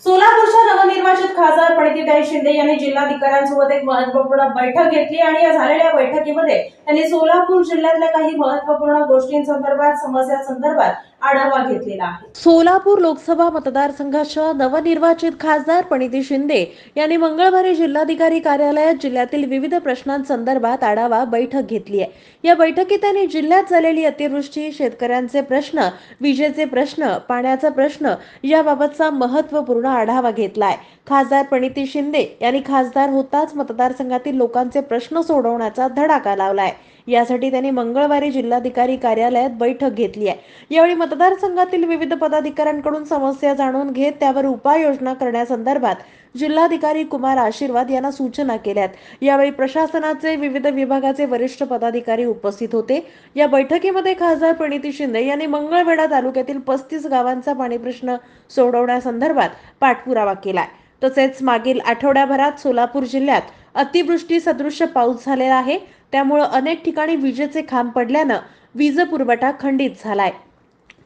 सोलापूरच्या नवनिर्वाचित खासदार प्रणितीताई शिंदे यांनी जिल्हाधिकाऱ्यांसोबत एक महत्त्वपूर्ण बैठक घेतली आणि या झालेल्या बैठकीमध्ये त्यांनी सोलापूर जिल्ह्यातल्या काही महत्त्वपूर्ण गोष्टींसंदर्भात समस्यांसंदर्भात आढावा घेतलेला आहे। सोलापूर लोकसभा मतदारसंघाच्या नवनिर्वाचित खासदार प्रणिती शिंदे यांनी मंगळवारी जिल्हाधिकारी कार्यालयात जिल्ह्यातील विविध प्रश्नांसंदर्भात आढावा बैठक घेतली आहे। या बैठकीत त्यांनी जिल्ह्यात झालेली अतिवृष्टी, शेतकऱ्यांचे प्रश्न, विजेचे प्रश्न, पाण्याचा प्रश्न याबाबतचा महत्त्वपूर्ण आढावा घेतलाय। खासदार प्रणिती शिंदे यांनी खासदार होताच मतदारसंघातील लोकांचे प्रश्न सोडवण्याचा धडाका लावलाय। यासाठी त्यांनी मंगळवारी जिल्हाधिकारी कार्यालयात बैठक घेतली आहे। यावेळी मतदारसंघातील विविध पदाधिकाऱ्यांकडून समस्या जाणून घेत त्यावर उपाययोजना करण्यासंदर्भात जिल्हाधिकारी कुमार आशीर्वाद यांना सूचना केल्यात। यावेळी प्रशासनाचे विविध विभागाचे वरिष्ठ पदाधिकारी उपस्थित होते। या बैठकीमध्ये खासदार प्रणिती शिंदे यांनी मंगळवेढा तालुक्यातील 35 गावांचा पाणी प्रश्न सोडवण्यासंदर्भात पाठपुरावा केलाय। तसेच मागील आठवड्याभरात सोलापूर जिल्ह्यात अतिवृष्टी सदृश्य पाऊस झालेला आहे, त्यामुळे अनेक ठिकाणी विजेचे खांब पडल्याने वीज पुरवठा खंडित झालाय।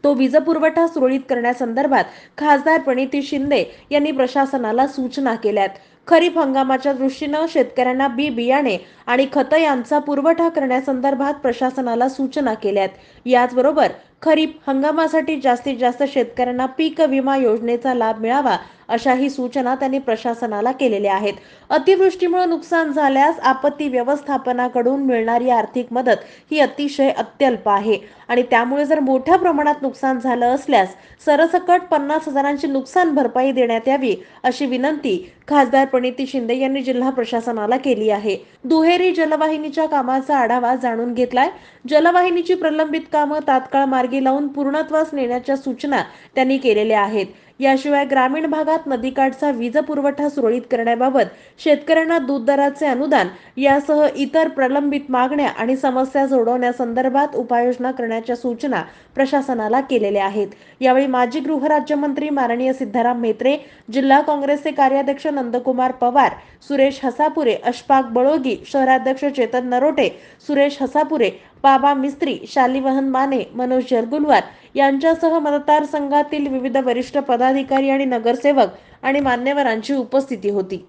तो वीज पुरवठा सुरळीत करण्यासंदर्भात खासदार प्रणिती शिंदे यांनी प्रशासनाला सूचना केल्यात। खरीप हंगामाच्या दृष्टीने शेतकऱ्यांना बियाणे आणि खते यांचा पुरवठा करण्यासंदर्भात प्रशासनाला सूचना केल्यात। याचबरोबर खरीप हंगामासाठी जास्तीत जास्त शेतकऱ्यांना पीक विमा योजनेचा लाभ मिळावा अशाही सूचना त्यांनी प्रशासनाला केलेल्या आहेत। अतिवृष्टीमुळे नुकसान झाल्यास आपत्ती व्यवस्थापनाकडून मिळणारी आर्थिक मदत ही अतिशय अत्यल्प आहे आणि त्यामुळे जर मोठ्या प्रमाणात नुकसान झालं असल्यास सरसकट 50,000ची नुकसान भरपाई देण्यात यावी अशी विनंती खासदार प्रणिती शिंदे यांनी जिल्हा प्रशासनाला केली आहे। दुहेरी जलवाहिनीच्या कामाचा आढावा जाणून घेतलाय। जलवाहिनीची प्रलंबित कामे तात्काळ मार्गी लावून पूर्णत्वास नेण्याच्या सूचना त्यांनी केलेल्या आहेत। याशिवाय ग्रामीण भागात नदीकाठचा वीज पुरवठा सुरळीत करण्याबाबत शेतकऱ्यांना दूध दराचे अनुदान यासह इतर प्रलंबित मागण्या आणि समस्या सोडवण्यासंदर्भात उपाययोजना करण्याच्या सूचना प्रशासनाला केलेल्या आहेत। यावेळी माजी गृहराज्यमंत्री माननीय सिद्धाराम म्हेत्रे, जिल्हा काँग्रेसचे कार्याध्यक्ष नंदकुमार पवार, सुरेश हसापुरे, अशफाक बळोगी, शहराध्यक्ष चेतन नरोटे, सुरेश हसापुरे, बाबा मिस्त्री, शालिवाहन माने, मनोज जरगुलवार यांच्यासह मतदारसंघातील विविध वरिष्ठ पदाधिकारी आणि नगरसेवक आणि मान्यवरांची उपस्थिती होती।